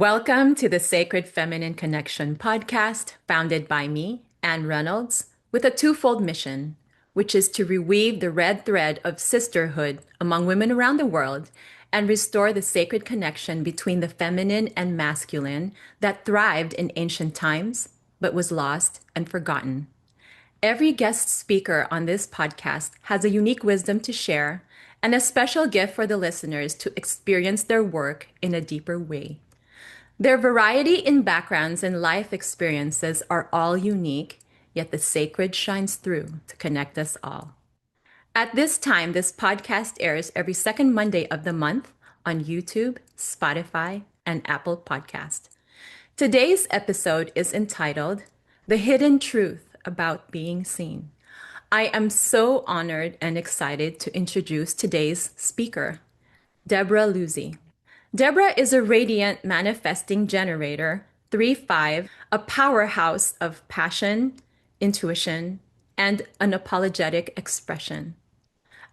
Welcome to the Sacred Feminine Connection podcast, founded by me, Anne Reynolds, with a twofold mission, which is to reweave the red thread of sisterhood among women around the world and restore the sacred connection between the feminine and masculine that thrived in ancient times but was lost and forgotten. Every guest speaker on this podcast has a unique wisdom to share and a special gift for the listeners to experience their work in a deeper way. Their variety in backgrounds and life experiences are all unique, yet the sacred shines through to connect us all. At this time, this podcast airs every second Monday of the month on YouTube, Spotify, and Apple Podcast. Today's episode is entitled The Hidden Truth About Being Seen. I am so honored and excited to introduce today's speaker, Debora Luzi. Debora is a radiant manifesting generator, 3-5, a powerhouse of passion, intuition, and unapologetic expression.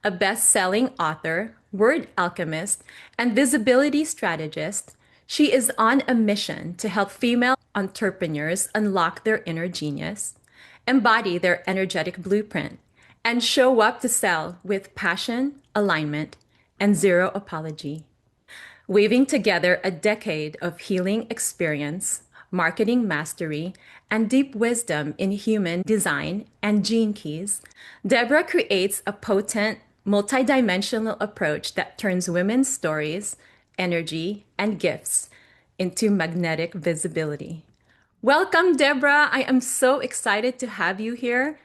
A best-selling author, word alchemist, and visibility strategist, she is on a mission to help female entrepreneurs unlock their inner genius, embody their energetic blueprint, and show up to sell with passion, alignment, and zero apology. Weaving together a decade of healing experience, marketing mastery, and deep wisdom in human design and gene keys, Debora creates a potent, multidimensional approach that turns women's stories, energy, and gifts into magnetic visibility. Welcome, Debora. I am so excited to have you here.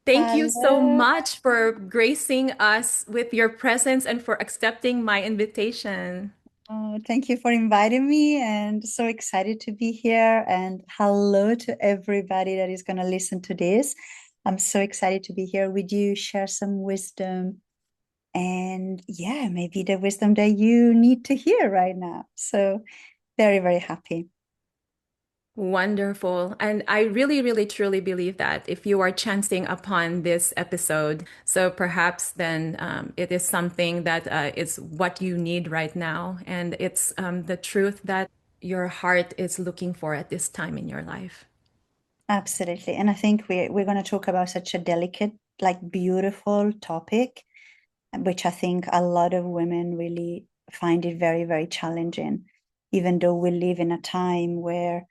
Thank you so Hello. much for gracing us with your presence and for accepting my invitation. Oh, thank you for inviting me and so excited to be here. And hello to everybody that is going to listen to this. I'm so excited to be here with you, share some wisdom, and yeah, maybe the wisdom that you need to hear right now. So very, very happy. Wonderful. And I really, really, truly believe that if you are chancing upon this episode, so perhaps then it is something that is what you need right now. And it's the truth that your heart is looking for at this time in your life. Absolutely. And I think we're going to talk about such a delicate, like beautiful topic, which I think a lot of women really find it very, very challenging, even though we live in a time where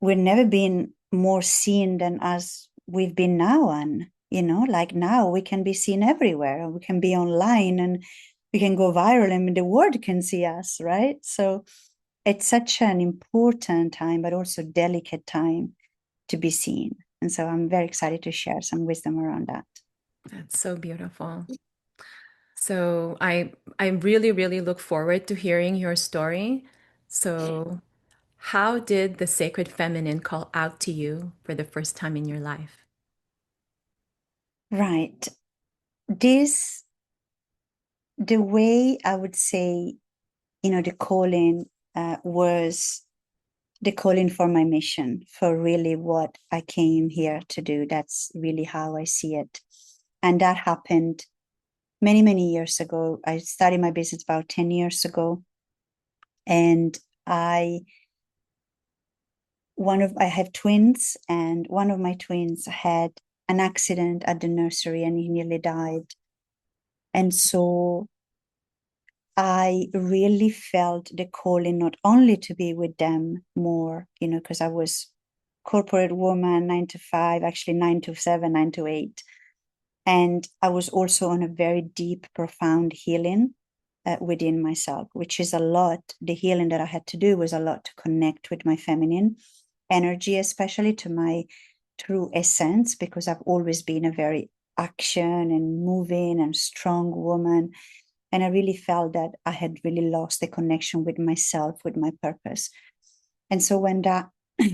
we've never been more seen than as we've been now. And, like now we can be seen everywhere. We can be online and we can go viral and the world can see us, right? So it's such an important time, but also delicate time to be seen. And so I'm very excited to share some wisdom around that. That's so beautiful. So I really, really look forward to hearing your story. So how did the sacred feminine call out to you for the first time in your life? Right. This, the way I would say, the calling was the calling for my mission, for really what I came here to do. That's really how I see it. And that happened many, many years ago. I started my business about 10 years ago. And I have twins, and one of my twins had an accident at the nursery and he nearly died. And so I really felt the calling not only to be with them more, because I was corporate woman, 9 to 5, actually 9 to 7, 9 to 8. And I was also on a very deep, profound healing within myself, which is a lot. The healing that I had to do was a lot to connect with my feminine energy, especially to my true essence, because I've always been a very action and moving and strong woman. And I really felt that I had really lost the connection with myself, with my purpose. And so when that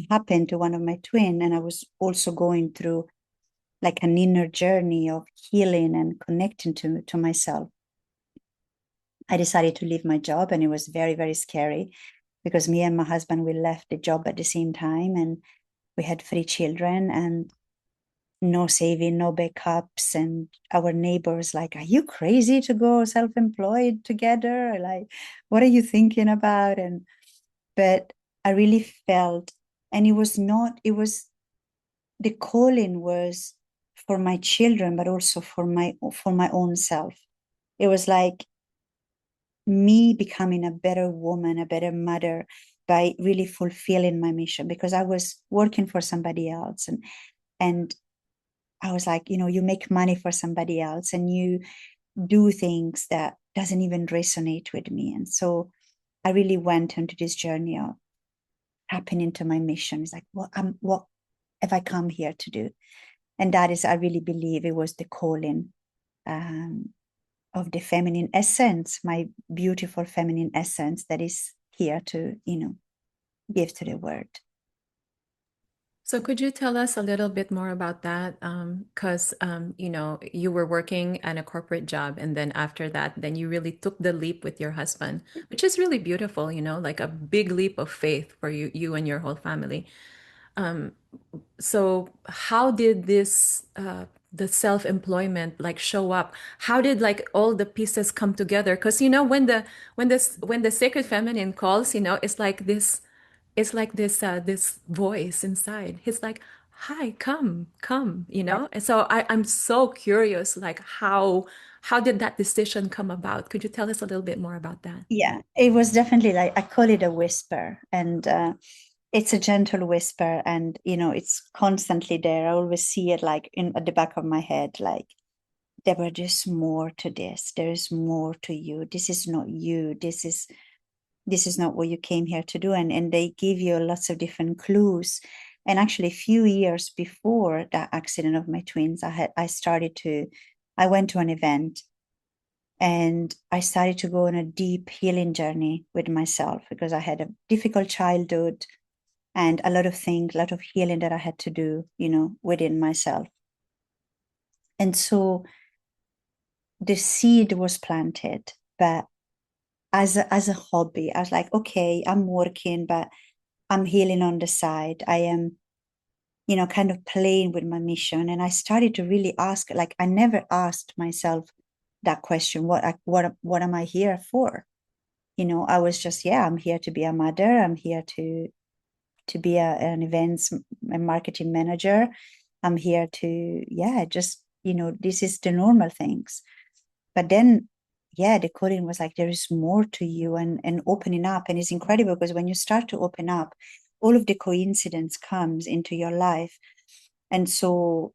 happened to one of my twin, and I was also going through like an inner journey of healing and connecting to myself, I decided to leave my job. And it was very, very scary because me and my husband, we left the job at the same time, and we had 3 children and no saving, no backups. And our neighbors like, are you crazy to go self-employed together? Like, what are you thinking about? And But I really felt, and it was not, it was, the calling was for my children, but also for my own self. It was like me becoming a better woman, a better mother by really fulfilling my mission, because I was working for somebody else, and I was like, you make money for somebody else and you do things that doesn't even resonate with me. And so I really went into this journey of tapping into my mission. It's like, what have I come here to do? And that is, I really believe it was the calling, um, of the feminine essence, my beautiful feminine essence that is here to, give to the world. So could you tell us a little bit more about that? Because you were working at a corporate job, and then after that, then you really took the leap with your husband, which is really beautiful, like a big leap of faith for you and your whole family. So how did this the self-employment like show up? How did like all the pieces come together? Because when the sacred feminine calls, it's like this voice inside. He's like, "Hi, come." And so I'm so curious, like how did that decision come about? Could you tell us a little bit more about that? Yeah, it was definitely like, I call it a whisper, and it's a gentle whisper, and it's constantly there. I always see it like in at the back of my head, like, Deborah, there's more to this. There is more to you. This is not you. This is not what you came here to do. And they give you lots of different clues. And actually, a few years before that accident of my twins, I went to an event, and I started to go on a deep healing journey with myself, because I had a difficult childhood and a lot of healing that I had to do, within myself. And so the seed was planted, but as a hobby, I was like, okay, I'm working, but I'm healing on the side. I am, kind of playing with my mission. And I started to really ask, like, I never asked myself that question, what am I here for? I was just, yeah, I'm here to be a mother. I'm here to be an events and marketing manager. I'm here to, yeah, just, this is the normal things. But then, yeah, the coding was like, there is more to you, and opening up. And it's incredible because when you start to open up, all of the coincidence comes into your life. And so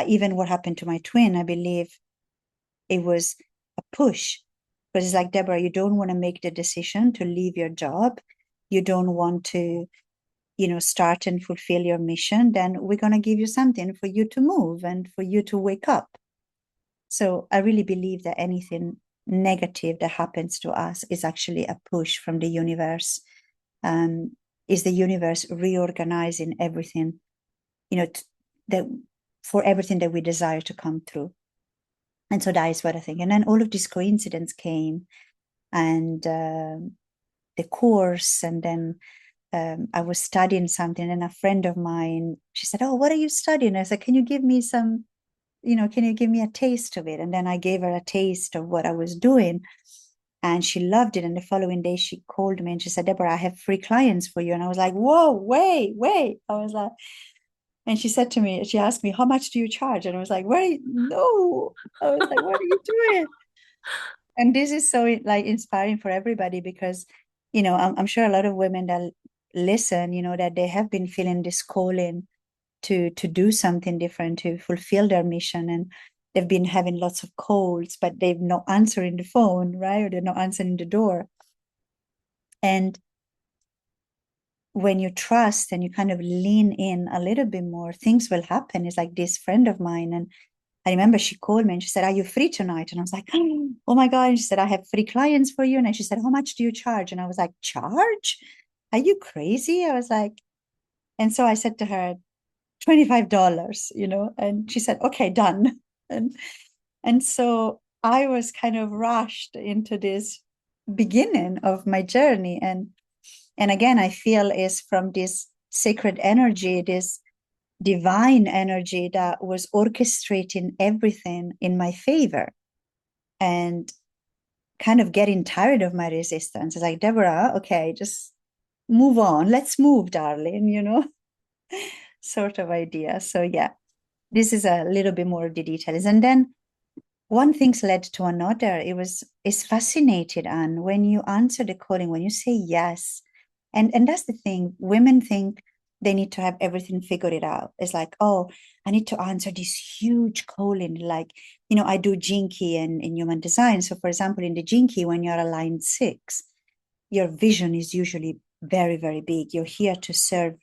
even what happened to my twin, I believe it was a push, because it's like, Deborah, you don't want to make the decision to leave your job. You don't want to, start and fulfill your mission. Then we're going to give you something for you to move and for you to wake up. So I really believe that anything negative that happens to us is actually a push from the universe. Is the universe reorganizing everything, that for everything that we desire to come through? And so that is what I think. And then all of these coincidence came, and the course, and then I was studying something, and a friend of mine, she said, "Oh, what are you studying?" I said, "Can you give me some, can you give me a taste of it?" And then I gave her a taste of what I was doing, and she loved it. And the following day, she called me and she said, "Deborah, I have free clients for you." And I was like, "Whoa, wait, wait." I was like, and she said to me, she asked me, "How much do you charge?" And I was like, "Wait, no." I was like, "What are you doing?" And this is so like inspiring for everybody, because I'm sure a lot of women that listen, that they have been feeling this calling to do something different, to fulfill their mission, and they've been having lots of calls, but they've not answering the phone, right? Or they're not answering the door. And when you trust and you kind of lean in a little bit more, things will happen. It's like this friend of mine, and I remember she called me and she said, "Are you free tonight?" And I was like, "Oh my God." And she said, "I have free clients for you." And she said, "How much do you charge?" And I was like, "Charge? Are you crazy?" I was like, and so I said to her, $25, and she said, "Okay, done." And so I was kind of rushed into this beginning of my journey. And again, I feel is from this sacred energy, this divine energy that was orchestrating everything in my favor, and kind of getting tired of my resistance. It's like, Deborah, okay, just move on. Let's move, darling, sort of idea. So yeah, this is a little bit more of the details. And then one thing's led to another. It's fascinating, and when you answer the calling, when you say yes, and that's the thing, women think they need to have everything figured out. It's like, oh, I need to answer this huge calling. Like, I do Jinky and in human design. So for example, in the Jinky, when you're aligned 6, your vision is usually very, very big. You're here to serve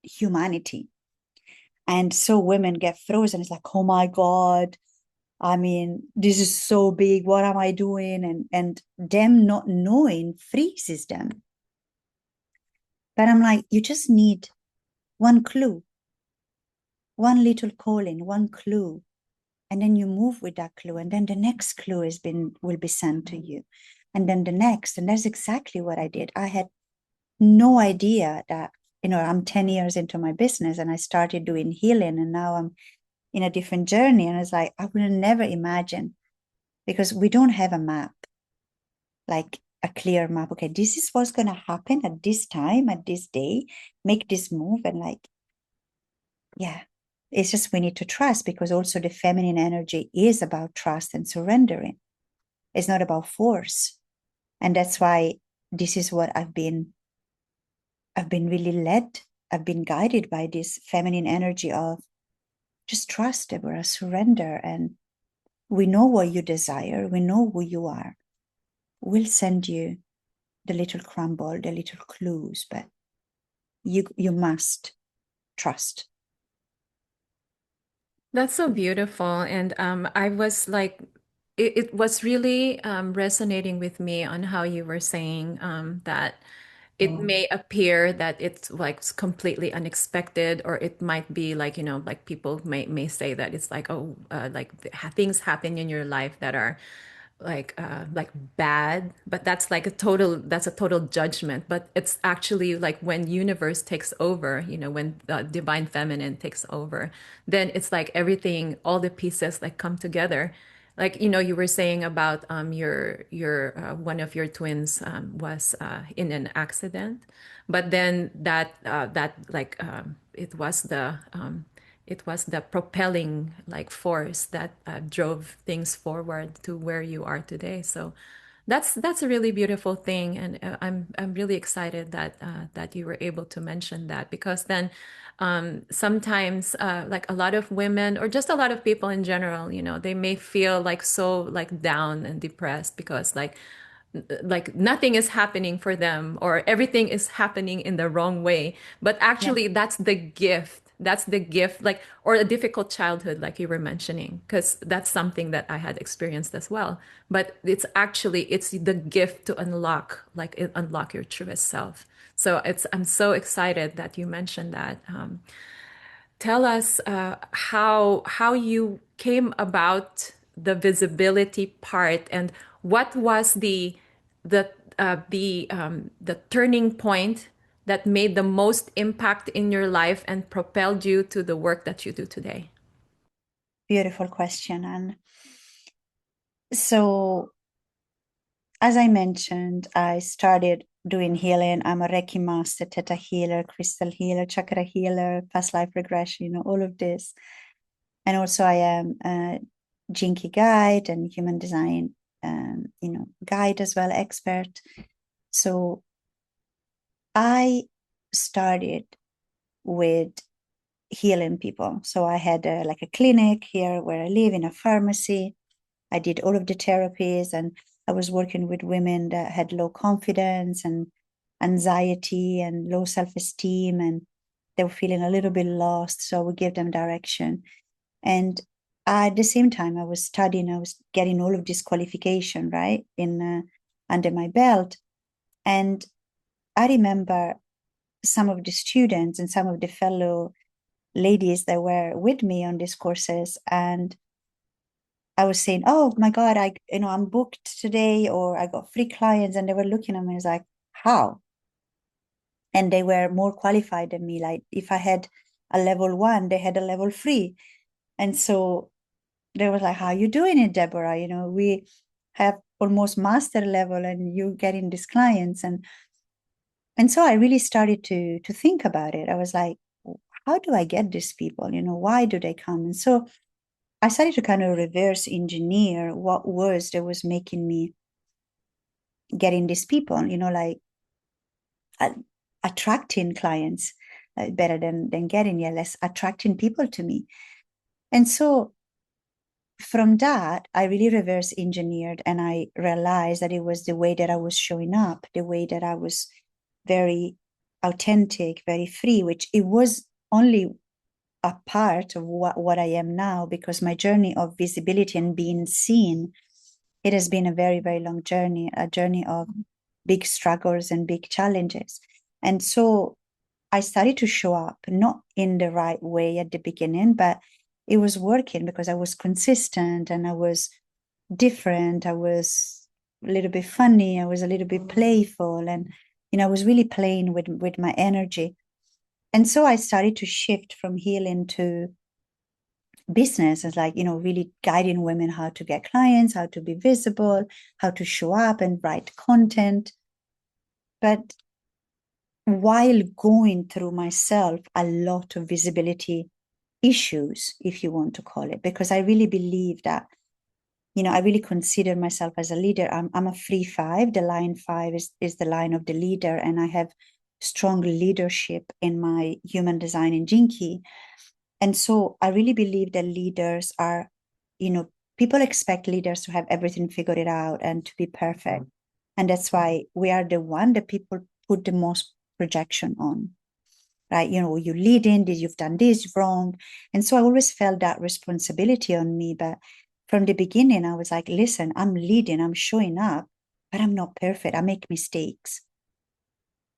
humanity. And so women get frozen. It's like, oh my God, I mean, this is so big. What am I doing? And them not knowing freezes them. But I'm like, you just need one clue, one little calling, one clue. And then you move with that clue. And then the next clue will be sent to you. And then the next. And that's exactly what I did. I had no idea that, I'm 10 years into my business and I started doing healing, and now I'm in a different journey. And it's like, I would never imagine, because we don't have a map, like a clear map. Okay, this is what's going to happen at this time, at this day, make this move. And like, yeah, it's just we need to trust, because also the feminine energy is about trust and surrendering. It's not about force. And that's why this is what I've been really led. I've been guided by this feminine energy of just trust, Deborah, surrender. And we know what you desire. We know who you are. We'll send you the little crumble, the little clues, but you must trust. That's so beautiful. And I was like, it was really resonating with me on how you were saying that it may appear that it's like completely unexpected, or it might be like, like people may say that it's like, oh, like things happen in your life that are like bad, but that's a total judgment. But it's actually like when universe takes over, when the divine feminine takes over, then it's like everything, all the pieces like come together. Like, you were saying about your one of your twins was in an accident, but then that like it was the propelling like force that drove things forward to where you are today. So that's a really beautiful thing, and I'm really excited that you were able to mention that, because then sometimes like a lot of women, or just a lot of people in general, they may feel like so like down and depressed, because like nothing is happening for them, or everything is happening in the wrong way. But Yeah, actually that's the gift, like, or a difficult childhood like you were mentioning, because that's something that I had experienced as well. But it's the gift to unlock your truest self. So I'm so excited that you mentioned that. Tell us how you came about the visibility part, and what was the turning point that made the most impact in your life and propelled you to the work that you do today. beautiful question. And so, as I mentioned, I started doing healing. I'm a Reiki master, Theta healer, crystal healer, chakra healer, past life regression, all of this. And also, I am a Jinky guide and human design, guide as well, expert. So I started with healing people. So I had like a clinic here where I live, in a pharmacy. I did all of the therapies, and I was working with women that had low confidence and anxiety and low self-esteem, and they were feeling a little bit lost. So I would give them direction. And at the same time, I was studying, I was getting all of this qualification, right, in under my belt. And I remember some of the students and some of the fellow ladies that were with me on these courses, and I was saying, "Oh my God, I'm booked today, or I got free clients," and they were looking at me as like, "How?" And they were more qualified than me. Like if I had a level 1, they had a level 3, and so they were like, "How are you doing it, Deborah? We have almost master level, and you getting these clients." And And so I really started to think about it. I was like, how do I get these people? Why do they come? And so I started to kind of reverse engineer what was that was making me getting these people, like uh, attracting clients better than getting, yeah, less attracting people to me. And so from that, I really reverse engineered and I realized that it was the way that I was showing up, the way that I was very authentic, very free, which it was only a part of what I am now, because my journey of visibility and being seen, it has been a very, very long journey, a journey of big struggles and big challenges. And so I started to show up, not in the right way at the beginning, but it was working because I was consistent and I was different. I was a little bit funny. I was a little bit playful, and I was really playing with my energy. And so I started to shift from healing to business as, like, really guiding women how to get clients, how to be visible, how to show up and write content. But while going through myself a lot of visibility issues, if you want to call it, because I really believe that, I really consider myself as a leader. I'm a free five. The line five is the line of the leader, and I have strong leadership in my human design in Jinky. And so I really believe that leaders are, people expect leaders to have everything figured out and to be perfect. And that's why we are the one that people put the most projection on, right? You lead in this, you've done this wrong. And so I always felt that responsibility on me. But from the beginning, I was like, listen, I'm leading, I'm showing up, but I'm not perfect. I make mistakes.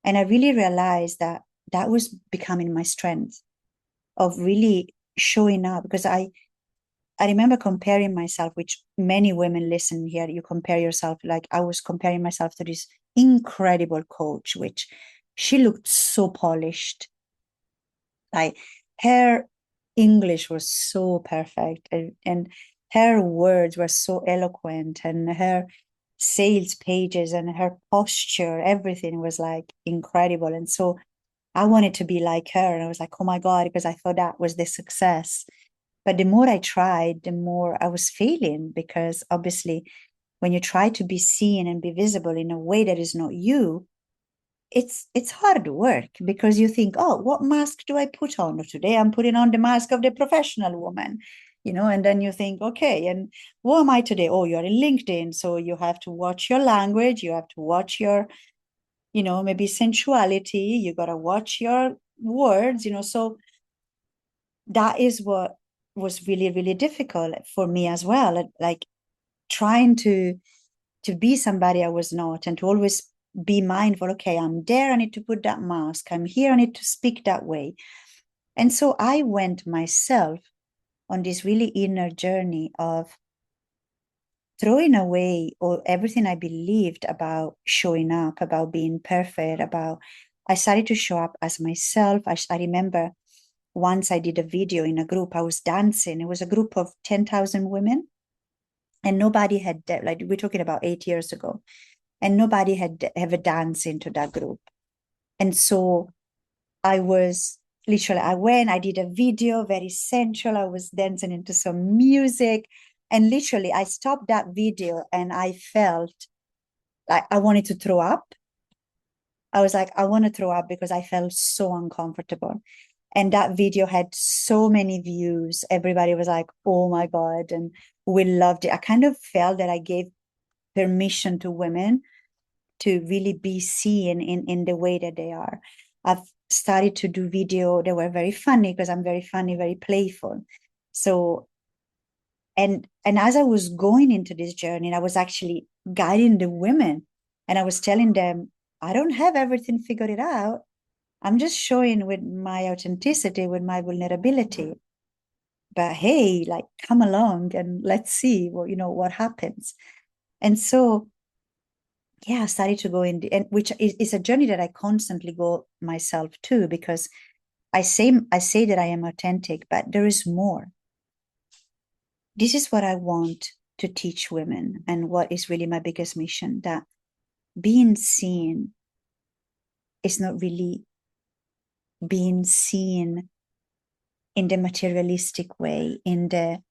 And I really realized that that was becoming my strength of really showing up, because I remember comparing myself, which many women listen here, you compare yourself, like I was comparing myself to this incredible coach, which she looked so polished. Like, her English was so perfect, and her words were so eloquent, and her sales pages and her posture, everything was like incredible. And so I wanted to be like her. And I was like, oh my God, because I thought that was the success. But the more I tried, the more I was failing, because obviously, when you try to be seen and be visible in a way that is not you, it's hard work, because you think, oh, what mask do I put on today? I'm putting on the mask of the professional woman, and then you think, okay, and who am I today? Oh, you're in LinkedIn, so you have to watch your language, you have to watch your, maybe sensuality, you got to watch your words, so that is what was really, really difficult for me as well, like trying to be somebody I was not, and to always be mindful, okay, I'm there, I need to put that mask, I'm here, I need to speak that way. And so I went myself on this really inner journey of throwing away all everything I believed about showing up, about being perfect, about I started to show up as myself. I remember once I did a video in a group, I was dancing. It was a group of 10,000 women, and nobody had, like, we're talking about 8 years ago, and nobody had ever danced into that group. And so I was literally, I went, I did a video, very sensual. I was dancing into some music. And literally, I stopped that video and I felt like I wanted to throw up. I was like, I want to throw up, because I felt so uncomfortable. And that video had so many views. Everybody was like, oh my God. And we loved it. I kind of felt that I gave permission to women to really be seen in the way that they are. I've started to do video that were very funny, because I'm very funny, very playful. So, and as I was going into this journey, I was actually guiding the women, and I was telling them, I don't have everything figured out. I'm just showing with my authenticity, with my vulnerability. But hey, like, come along and let's see what happens. And so, yeah, I started to go in, and which is a journey that I constantly go myself too, because I say that I am authentic, but there is more. This is what I want to teach women, and what is really my biggest mission, that being seen is not really being seen in the materialistic way, in the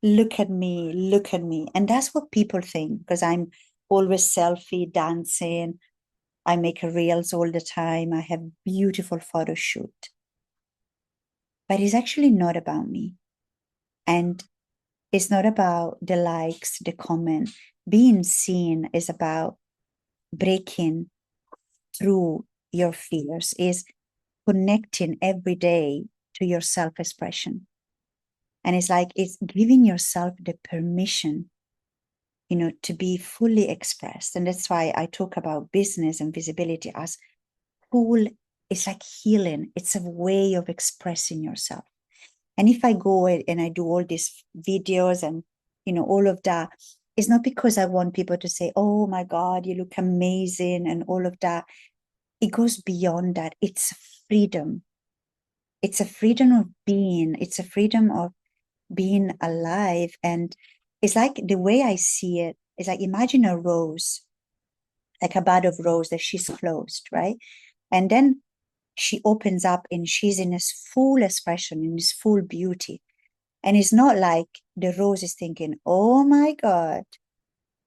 look at me, look at me. And that's what people think, because I'm always selfie dancing. I make reels all the time. I have beautiful photo shoot. But it's actually not about me. And it's not about the likes, the comment. Being seen is about breaking through your fears, is connecting every day to your self-expression. And it's like it's giving yourself the permission, to be fully expressed. And that's why I talk about business and visibility as cool. It's like healing. It's a way of expressing yourself. And if I go and I do all these videos and, all of that, it's not because I want people to say, oh my God, you look amazing and all of that. It goes beyond that. It's freedom. It's a freedom of being. It's a freedom of being alive. And it's like the way I see it is like, imagine a rose, like a bud of rose that she's closed, right? And then she opens up and she's in its full expression, in its full beauty. And it's not like the rose is thinking, oh my God,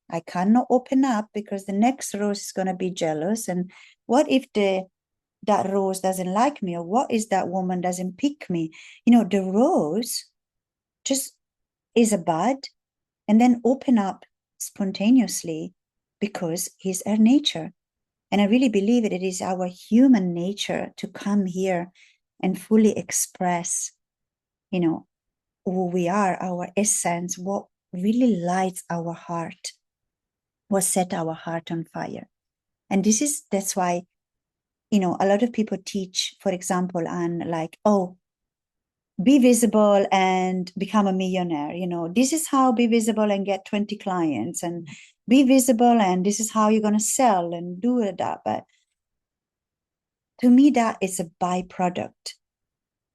I cannot open up because the next rose is going to be jealous. And what if that rose doesn't like me? Or what if that woman doesn't pick me? The rose just is a bud and then open up spontaneously because it's her nature. And I really believe it is our human nature to come here and fully express, who we are, our essence, what really lights our heart, what set our heart on fire. And that's why, a lot of people teach, for example, and like, oh, be visible and become a millionaire. This is how be visible and get 20 clients, and be visible and this is how you're going to sell and do that. But to me, that is a byproduct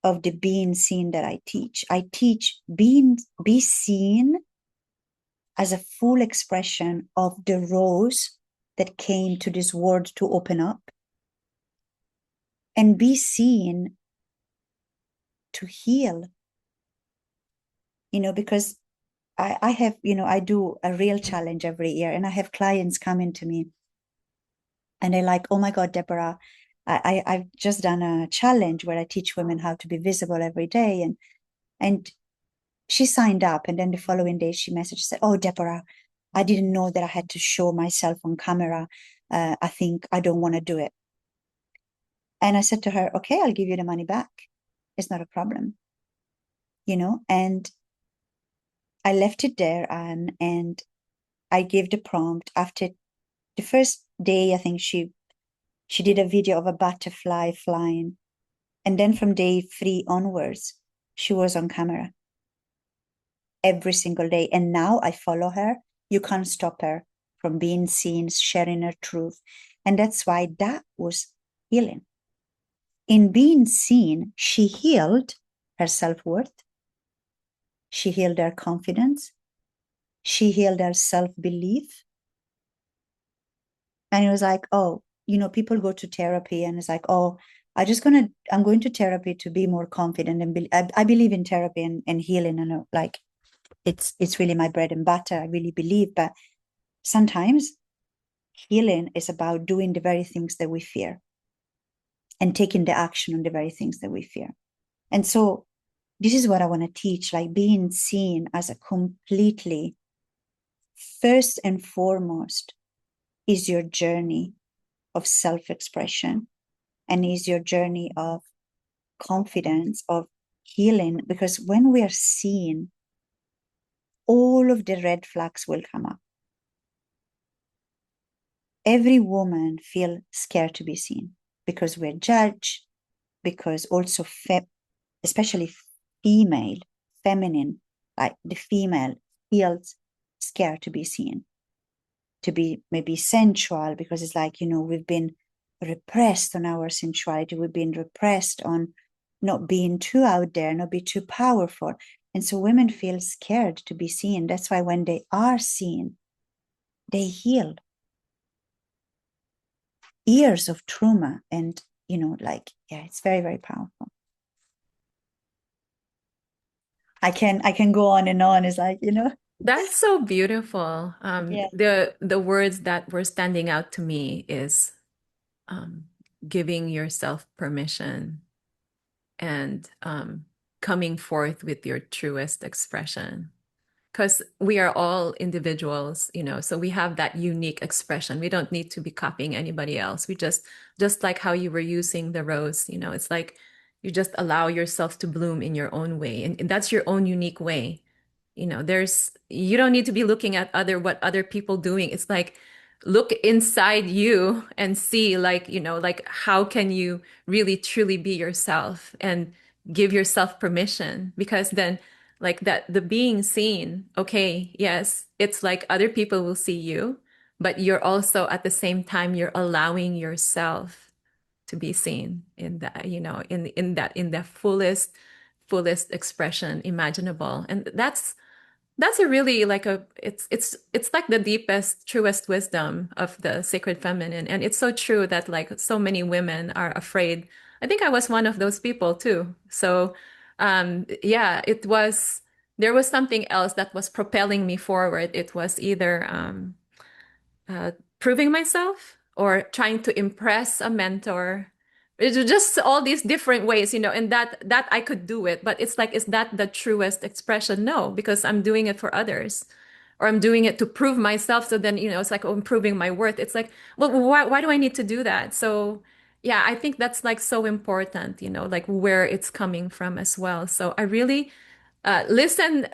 of the being seen that I teach. I teach be seen as a full expression of the rose that came to this world to open up, and be seen to heal, because I have, I do a real challenge every year, and I have clients coming to me and they're like, oh my God, Debora, I've just done a challenge where I teach women how to be visible every day. And she signed up, and then the following day she messaged, said, oh, Debora, I didn't know that I had to show myself on camera. I think I don't want to do it. And I said to her, okay, I'll give you the money back. It's not a problem, and I left it there, and I gave the prompt. After the first day, I think she did a video of a butterfly flying. And then from day 3 onwards, she was on camera every single day. And now I follow her. You can't stop her from being seen, sharing her truth. And that's why that was healing. In being seen, she healed her self-worth. She healed her confidence. She healed her self-belief. And it was like, oh, people go to therapy and it's like, oh, I'm going to therapy to be more confident. And I believe in therapy and healing. And like, it's really my bread and butter. I really believe. But sometimes healing is about doing the very things that we fear and taking the action on the very things that we fear. And so this is what I want to teach, like being seen as a completely, first and foremost, is your journey of self-expression, and is your journey of confidence, of healing. Because when we are seen, all of the red flags will come up. Every woman feels scared to be seen because we're judged, because also especially female, feminine, like the female feels scared to be seen, to be maybe sensual, because it's like, we've been repressed on our sensuality. We've been repressed on not being too out there, not be too powerful. And so women feel scared to be seen. That's why when they are seen, they heal. years of trauma. And, like, yeah, it's very, very powerful. I can go on and on. It's like, That's so beautiful. yeah. The words that were standing out to me is um, giving yourself permission and coming forth with your truest expression. Because we are all individuals, so we have that unique expression. We don't need to be copying anybody else. We just like how you were using the rose, it's like you just allow yourself to bloom in your own way. And that's your own unique way. You don't need to be looking at what other people doing. It's like look inside you and see, like, like how can you really truly be yourself and give yourself permission, because then like that the being seen, okay, yes, it's like other people will see you, but you're also at the same time you're allowing yourself to be seen in that, in the fullest expression imaginable. And that's a really like a it's like the deepest, truest wisdom of the sacred feminine. And it's so true that like so many women are afraid. I think I was one of those people too. So yeah, there was something else that was propelling me forward. It was either uh, proving myself or trying to impress a mentor. It's just all these different ways, and that I could do it. But it's like, is that the truest expression? No, because I'm doing it for others, or I'm doing it to prove myself. So then, it's like, oh, I'm proving my worth. It's like, well, why do I need to do that? So yeah, I think that's like so important, like where it's coming from as well. So I really listen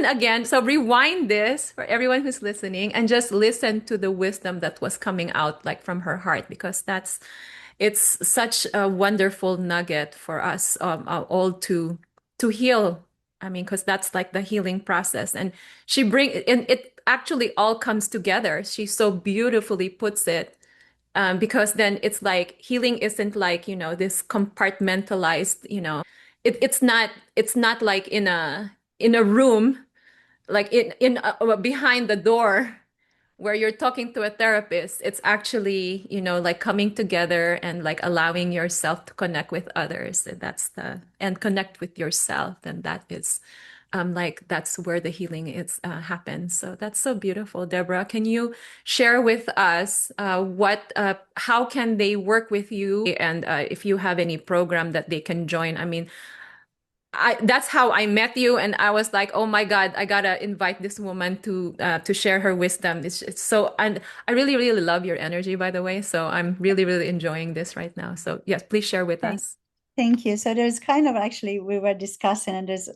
again. So rewind this for everyone who's listening and just listen to the wisdom that was coming out like from her heart, because it's such a wonderful nugget for us all to heal. I mean, because that's like the healing process, and and it actually all comes together. She so beautifully puts it, because then it's like healing isn't like, this compartmentalized, it's not like in a room, like behind the door where you're talking to a therapist. It's actually, like coming together and like allowing yourself to connect with others. And and connect with yourself. And that is like that's where the healing is happens. So that's so beautiful. Deborah, can you share with us how can they work with you, and if you have any program that they can join? I mean, that's how I met you, and I was like, oh my God, I gotta invite this woman to share her wisdom. It's so, and I really, really love your energy, by the way. So I'm really, really enjoying this right now. So yes, please share with Thank, us. thank you. So there's kind of actually, we were discussing, and there's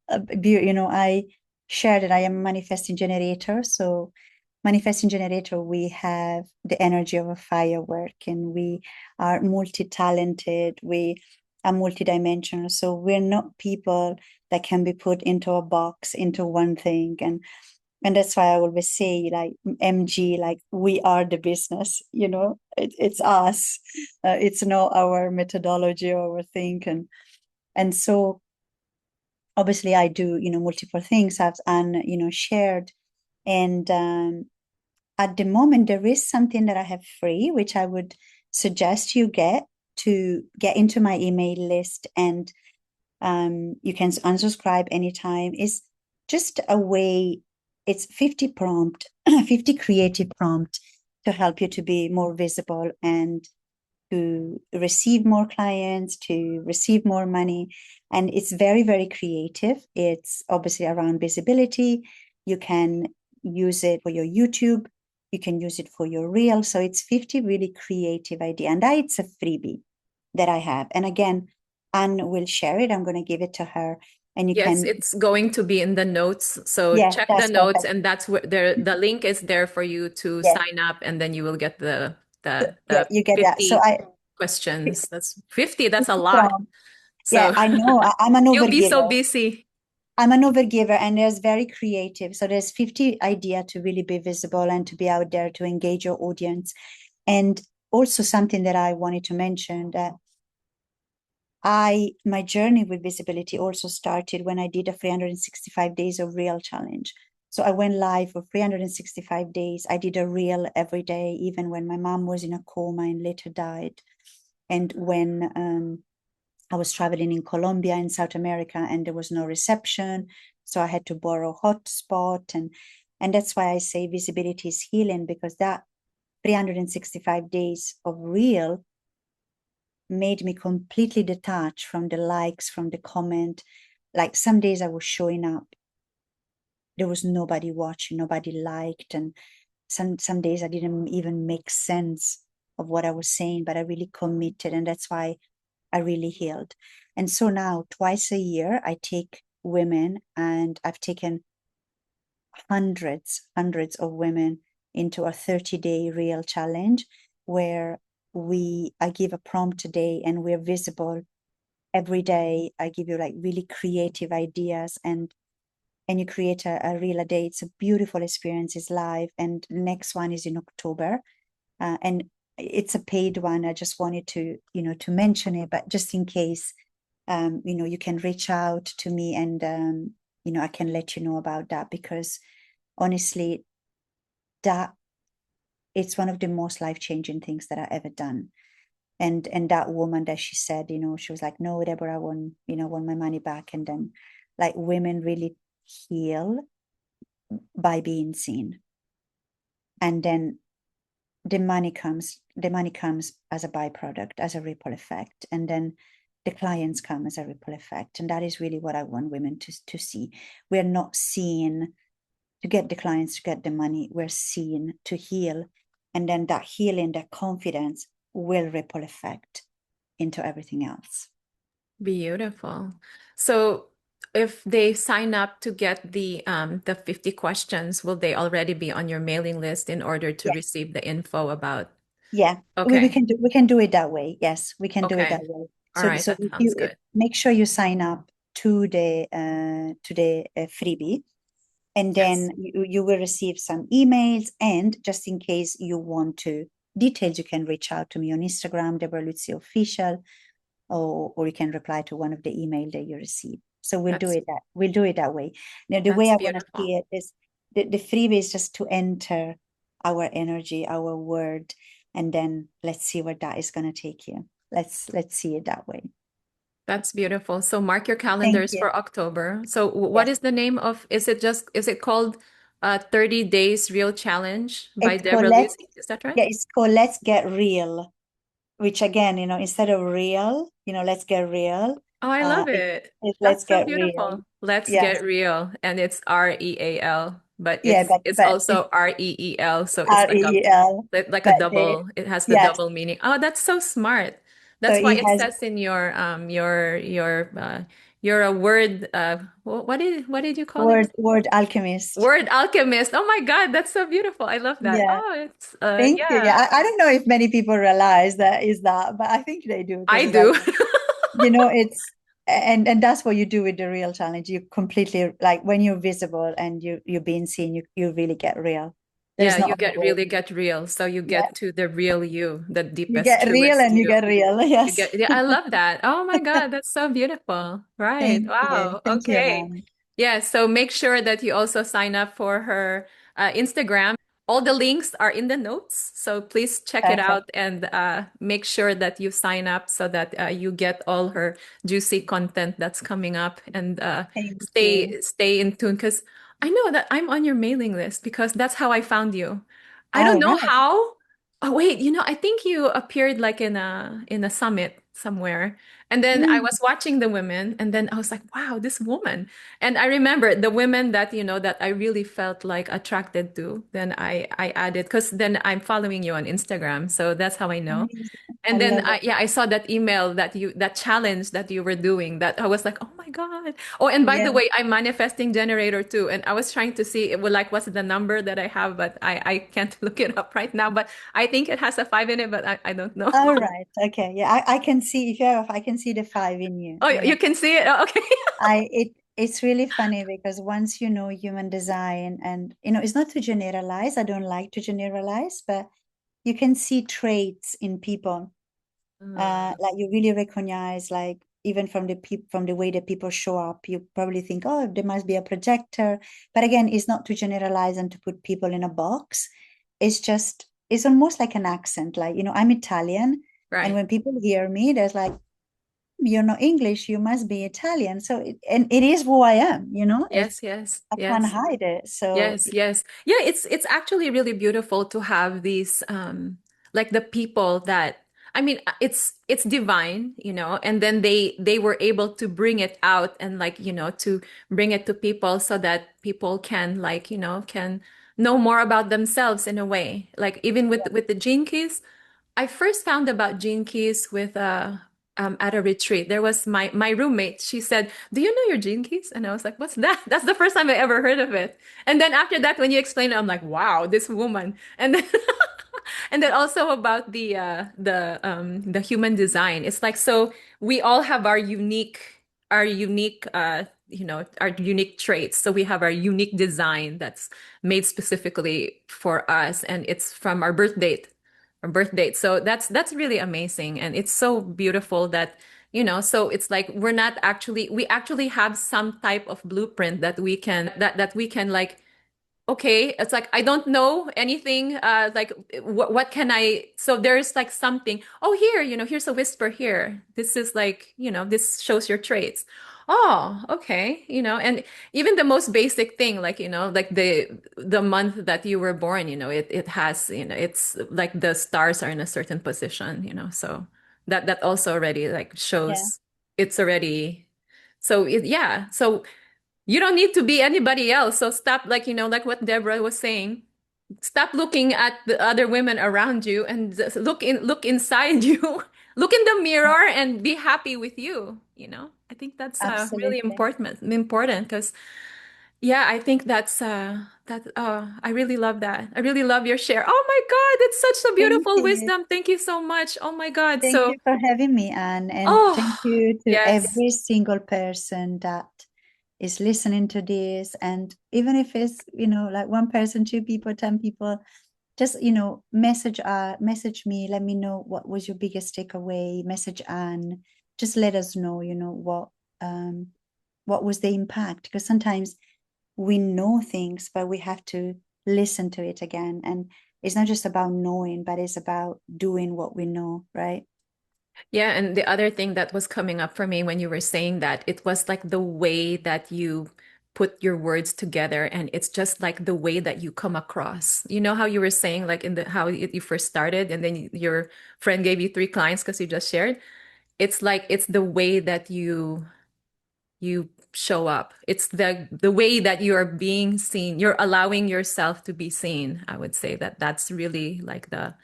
I shared that I am a manifesting generator. So manifesting generator, we have the energy of a firework, and we are multi-talented. We are multidimensional. So we're not people that can be put into a box, into one thing. And that's why I always say, like, MG, like, we are the business, it's us. It's not our methodology or our thing. And so obviously I do, multiple things as Anne, shared. And at the moment, there is something that I have free, which I would suggest you get into my email list, and you can unsubscribe anytime. Is just a way. It's 50 prompt, 50 creative prompt to help you to be more visible and to receive more clients, to receive more money. And it's very, very creative. It's obviously around visibility. You can use it for your YouTube. You can use it for your reel. So it's 50 really creative idea. And that it's a freebie that I have. And again, Anne will share it. I'm going to give it to her. And you Yes, can, it's going to be in the notes. So yes, check the that's notes, perfect. and that's where the link is there for you to Yes. sign up, and then you will get So, the yeah, the you get that. So 50 I, questions. That's 50, that's a 50 lot. from, yeah, So I know. I'm an you'll be so overgiver. busy. I'm an overgiver, and there's very creative. So there's 50 idea to really be visible and to be out there to engage your audience. And also something that I wanted to mention, that my journey with visibility also started when I did a 365 days of real challenge. So I went live for 365 days. I did a reel every day, even when my mom was in a coma and later died. And when I was traveling in Colombia in South America and there was no reception, so I had to borrow hotspot. And that's why I say visibility is healing, because that 365 days of reel made me completely detached from the likes, from the comment. Like some days I was showing up, there was nobody watching, nobody liked, and some days I didn't even make sense of what I was saying, but I really committed, and that's why I really healed. And so now twice a year I take women, and I've taken hundreds of women into a 30-day real challenge where I give a prompt a day and we're visible every day. I give you like really creative ideas, and you create a reel a day. It's a beautiful experience. It's live, and the next one is in October, and it's a paid one. I just wanted to to mention it, but just in case, you can reach out to me, and I can let you know about that, because honestly, that it's one of the most life-changing things that I ever done. And that woman that she said, she was like, no, Deborah, I want my money back. And then like women really heal by being seen. And then the money comes as a byproduct, as a ripple effect. And then the clients come as a ripple effect. And that is really what I want women to see. We're not seen to get the clients, to get the money. We're seen to heal. And then that healing, that confidence will ripple effect into everything else. Beautiful. So if they sign up to get the 50 questions, will they already be on your mailing list in order to Yeah. receive the info about? Yeah. We Okay. can do it that way. Yes, we can do it Okay. that way. All So right. so That if sounds you good. make sure you sign up to the freebie, and Yes. then you will receive some emails. And just in case you want to details, you can reach out to me on Instagram, Debora Luzi Official, or you can reply to one of the email that you receive. So That's we'll do it that way. Now the way that's I want to beautiful. see it is the freebie is just to enter our energy, our word, and then let's see where that is going to take you. Let's see it that way. That's beautiful. So mark your Thank calendars you. for October. So what Yes. is the name of, is it called 30 Days Real Challenge by It's called Debra Luzi? Is that right? yeah, it's called Let's Get Real, which again, instead of real, let's get real. Oh, I love It, it. it's Let's That's so Get Real. beautiful. Let's Yes. get real. And it's REAL, but Yeah, it's but it's also REEL. So it's REEL. like a But the double, it has the yes. double meaning. Oh, that's so smart. So That's why it it has says in you're a word what did you call it? word alchemist. Word alchemist. Oh my God, that's so beautiful. I love that. Yeah. Oh, it's Thank you. Yeah, yeah, I don't know if many people realize that is that, but I think they do, because I it's like, do. it's and that's what you do with the real challenge. You completely, like, when you're visible and you're being seen, you really get real. There's Yeah, no you other get way. really get real. So you Yeah. get to the real you, the You deepest, get real truest and you you. get real. You Yes. get, yeah, I love that. Oh my God, that's so beautiful. Right. Thank you. Wow. Thank you, Okay. man. Yeah, so make sure that you also sign up for her Instagram. All the links are in the notes. So please check it Perfect. out and make sure that you sign up so that you get all her juicy content that's coming up and Thank you. stay in tune because I know that I'm on your mailing list because that's how I found you. I don't All know right. how. Oh wait, I think you appeared like in a summit somewhere. And then I Mm, was watching the women and then I was like, wow, this woman. And I remember the women that I really felt like attracted to. Then I added because then I'm following you on Instagram. So that's how I know. amazing. I And then love it. I saw that email that challenge that you were doing that I was like, oh my God. Oh, and by the Yeah. way, I'm manifesting generator too. And I was trying to see it would like what's the number that I have, but I can't look it up right now. But I think it has a 5 in it, but I don't know. All right. Okay. Yeah. I can see, if you're, I can see the five in you, Oh, you can see it. Oh, okay. it's really funny, because once you know human design, and it's not to generalize. I don't like to generalize, but you can see traits in people. Mm, Like you really recognize, like, even from the way that people show up, you probably think, oh, there must be a projector. But again, it's not to generalize and to put people in a box. It's almost like an accent. Like, I'm Italian, and Right. when people hear me, there's like, you're not English, you must be Italian. So and it is who I am, Yes, yes, I can't yes. hide it. So Yes, yes. Yeah, it's actually really beautiful to have these like the people that I mean it's divine, and then they were able to bring it out and like, to bring it to people so that people can like, can know more about themselves in a way. Like even with the gene keys, I first found about gene keys with at a retreat. There was my roommate. She said, "Do you know your gene keys?" And I was like, "What's that?" That's the first time I ever heard of it. And then after that, when you explain it, I'm like, "Wow, this woman." And then and then also about the human design. It's like so we all have our unique our unique traits. So we have our unique design that's made specifically for us, and it's from our birth date or birth date. So that's really amazing, and it's so beautiful that so it's like we actually have some type of blueprint that we can like okay, it's like I don't know anything like what can I, so there's like something, oh here, here's a whisper here, this is like, this shows your traits. Oh, okay, and even the most basic thing, like like the month that you were born, it has, it's like the stars are in a certain position, so that also already like yeah, shows it's already, so yeah, so you don't need to be anybody else. So stop, like, like what Deborah was saying. Stop looking at the other women around you and just look inside you. Look in the mirror and be happy with you. I think that's really absolutely. important because yeah, I think that I really love that. I really love your share. Oh my God, it's such a Thank beautiful you. wisdom. Thank you so much. Oh my God. Thank So, you for having me, Anne. And thank oh, you to yes. every single person that is listening to this. And even if it's, like one person, two people, 10 people, just, message me, let me know what was your biggest takeaway, message Anne, just let us know, what was the impact. Because sometimes we know things, but we have to listen to it again. And it's not just about knowing, but it's about doing what we know, right? Yeah, and the other thing that was coming up for me when you were saying that, it was like the way that you put your words together, and it's just like the way that you come across. You know how you were saying like in the how you first started, and then your friend gave you three clients because you just shared. It's like it's the way that you show up. It's the way that you are being seen. You're allowing yourself to be seen. I would say that that's really like the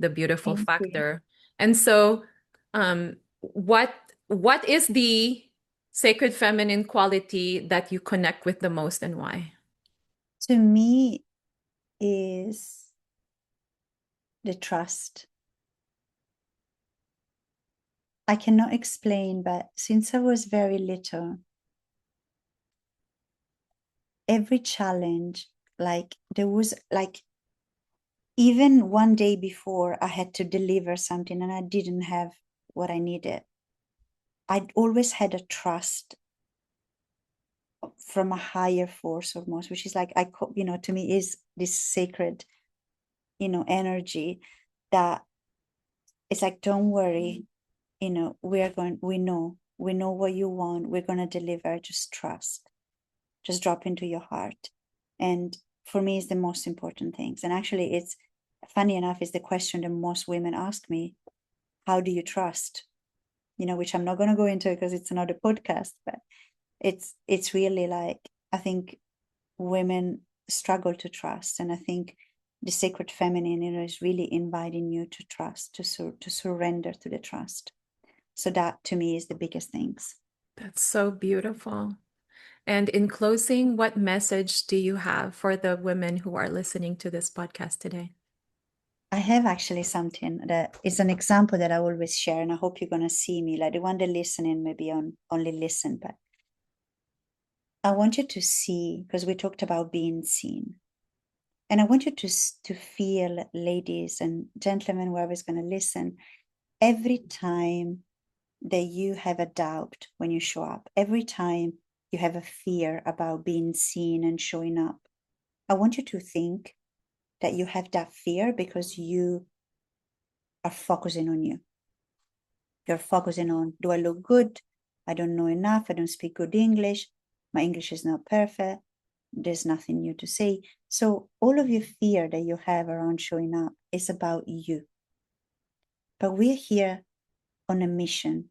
beautiful Thank you. factor. And so, what is the sacred feminine quality that you connect with the most, and why? To me, is the trust. I cannot explain, but since I was very little, every challenge, like there was like even one day before I had to deliver something and I didn't have what I needed, I'd always had a trust from a higher force almost, which is like to me is this sacred, energy that it's like, don't worry, we know what you want, we're going to deliver, just trust, just drop into your heart. And for me, it's the most important things. And actually, it's funny enough, is the question that most women ask me: how do you trust? Which I'm not going to go into because it's another podcast, but it's really like, I think women struggle to trust, and I think the sacred feminine, is really inviting you to trust, to surrender to the trust. So that to me is the biggest things. That's so beautiful. And in closing, what message do you have for the women who are listening to this podcast today? I have actually something that is an example that I always share, and I hope you're gonna see me. Like the one that listening maybe on only listen, but I want you to see, because we talked about being seen, and I want you to feel, ladies and gentlemen, whoever's gonna listen, every time that you have a doubt when you show up, every time you have a fear about being seen and showing up, I want you to think that you have that fear because you are focusing on you. You're focusing on, do I look good? I don't know enough. I don't speak good English. My English is not perfect. There's nothing new to say. So all of your fear that you have around showing up is about you. But we're here on a mission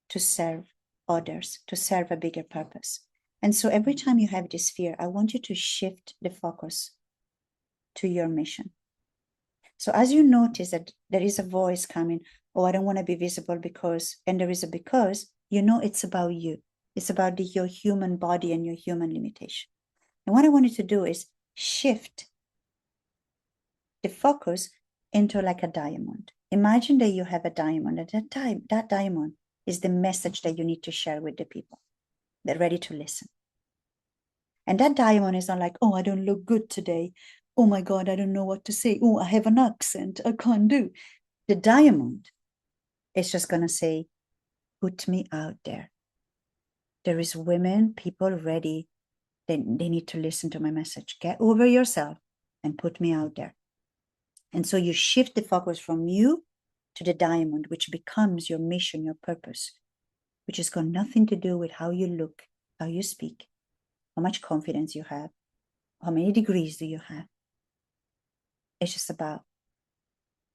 to serve others, to serve a bigger purpose. And so every time you have this fear, I want you to shift the focus to your mission. So as you notice that there is a voice coming, oh, I don't want to be visible because, and there is a because, you know it's about you. It's about your human body and your human limitation. And what I want you to do is shift the focus into like a diamond. Imagine that you have a diamond, and that diamond is the message that you need to share with the people. They're ready to listen. And that diamond is not like, oh, I don't look good today. Oh my God, I don't know what to say. Oh, I have an accent. I can't do. The diamond is just going to say, put me out there. There is women, people ready. They need to listen to my message. Get over yourself and put me out there. And so you shift the focus from you to the diamond, which becomes your mission, your purpose, which has got nothing to do with how you look, how you speak, how much confidence you have, how many degrees do you have. It's just about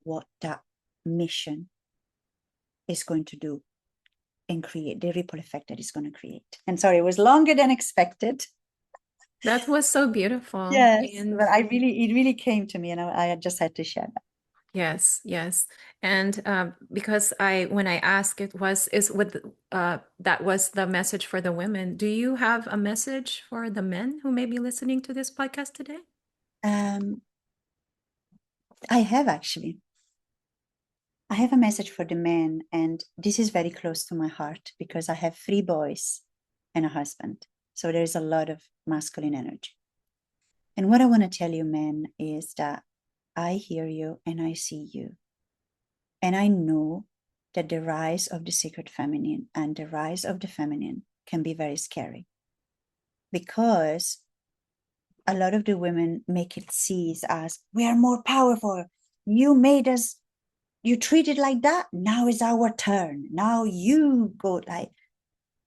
what that mission is going to do and create the ripple effect that it's going to create. And sorry, it was longer than expected. That was so beautiful. Yes, And but it really came to me, and I just had to share that. yes, yes. And because when I asked, it was, is with, that was the message for the women. Do you have a message for the men who may be listening to this podcast today? Um, I have actually. I have a message for the men, and this is very close to my heart because I have 3 boys and a husband. So there is a lot of masculine energy. And what I want to tell you, men, is that I hear you and I see you. And I know that the rise of the sacred feminine and the rise of the feminine can be very scary because a lot of the women make it see as we are more powerful. You made us, you treat it like that. Now is our turn. Now you go like,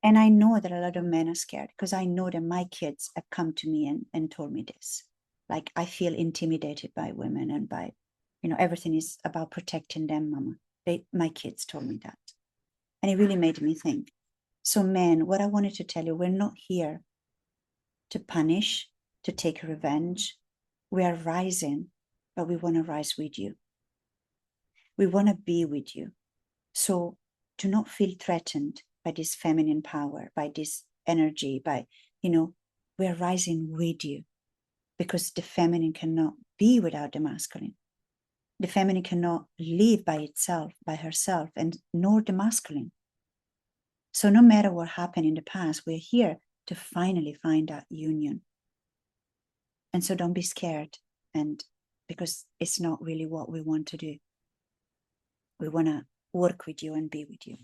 and I know that a lot of men are scared because I know that my kids have come to me and told me this. Like, I feel intimidated by women and by, everything is about protecting them, mama. My kids told me that. And it really made me think. So, men, what I wanted to tell you, we're not here to punish, to take revenge. We are rising, but we want to rise with you. We want to be with you. So do not feel threatened by this feminine power, by this energy, we're rising with you because the feminine cannot be without the masculine. The feminine cannot live by itself, by herself, and nor the masculine. So no matter what happened in the past, we're here to finally find that union. And so don't be scared, and because it's not really what we want to do. We want to work with you and be with you.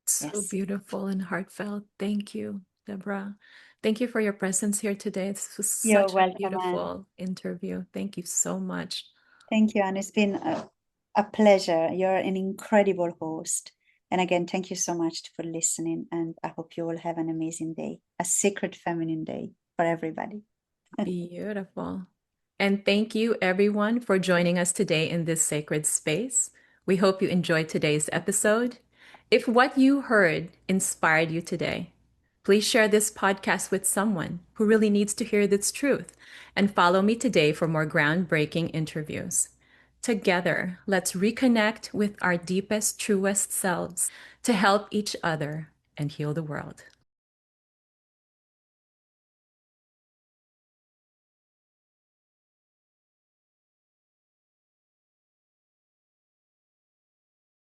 So Yes. beautiful and heartfelt. Thank you, Deborah. Thank you for your presence here today. This was You're such a welcome, Anne. beautiful interview. Thank you so much. Thank you, Anne. It's been a pleasure. You're an incredible host. And again, thank you so much for listening. And I hope you will have an amazing day, a sacred feminine day for everybody. Beautiful. And thank you, everyone, for joining us today in this sacred space. We hope you enjoyed today's episode. If what you heard inspired you today, please share this podcast with someone who really needs to hear this truth and follow me today for more groundbreaking interviews. Together, let's reconnect with our deepest, truest selves to help each other and heal the world.